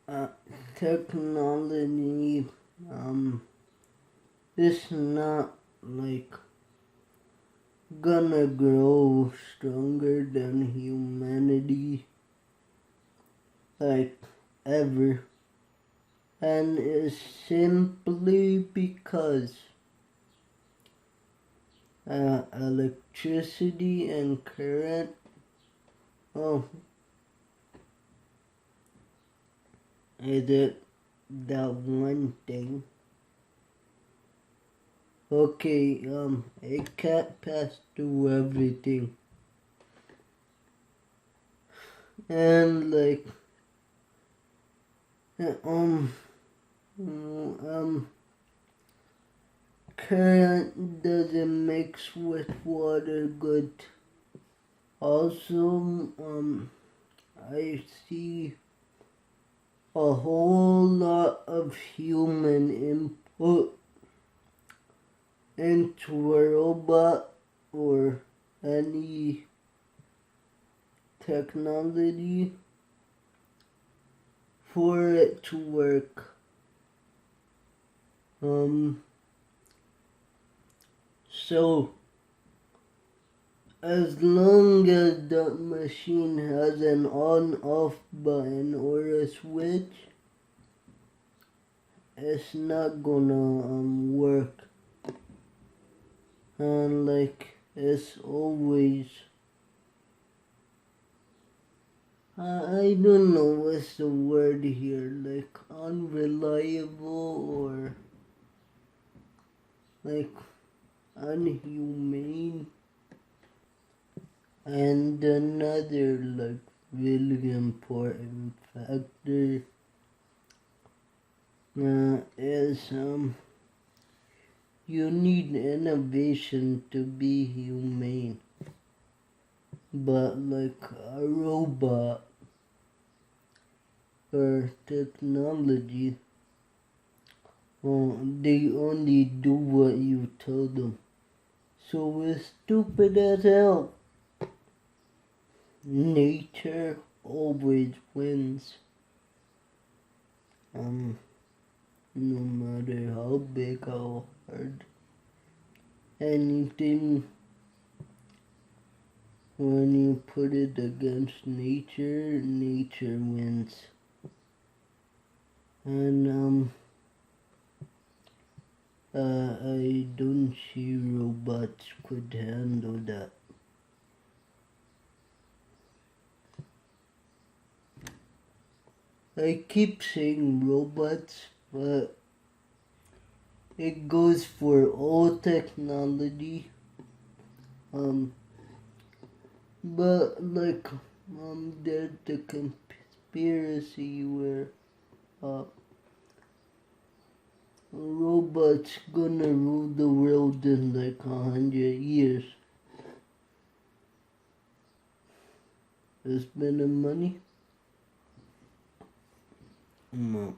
uh, technology is not like gonna grow stronger than humanity, like ever, and it's simply because electricity and current, oh, is it that one thing? Okay, it can't pass through everything. And like, um, current doesn't mix with water good. Also, I see a whole lot of human input into a robot or any technology for it to work. So as long as the machine has an on-off button or a switch, it's not gonna work. And like it's always, I don't know what's the word here, like unreliable or like unhumane. And another like really important factor is you need innovation to be humane. But like a robot or technology, they only do what you tell them. So it's stupid as hell. Nature always wins. No matter how big, how hard, anything, when you put it against nature, nature wins. And I don't see robots could handle that. I keep saying robots, but it goes for all technology. But like, there's the conspiracy where robots gonna rule the world in like 100 years. Spending money? No.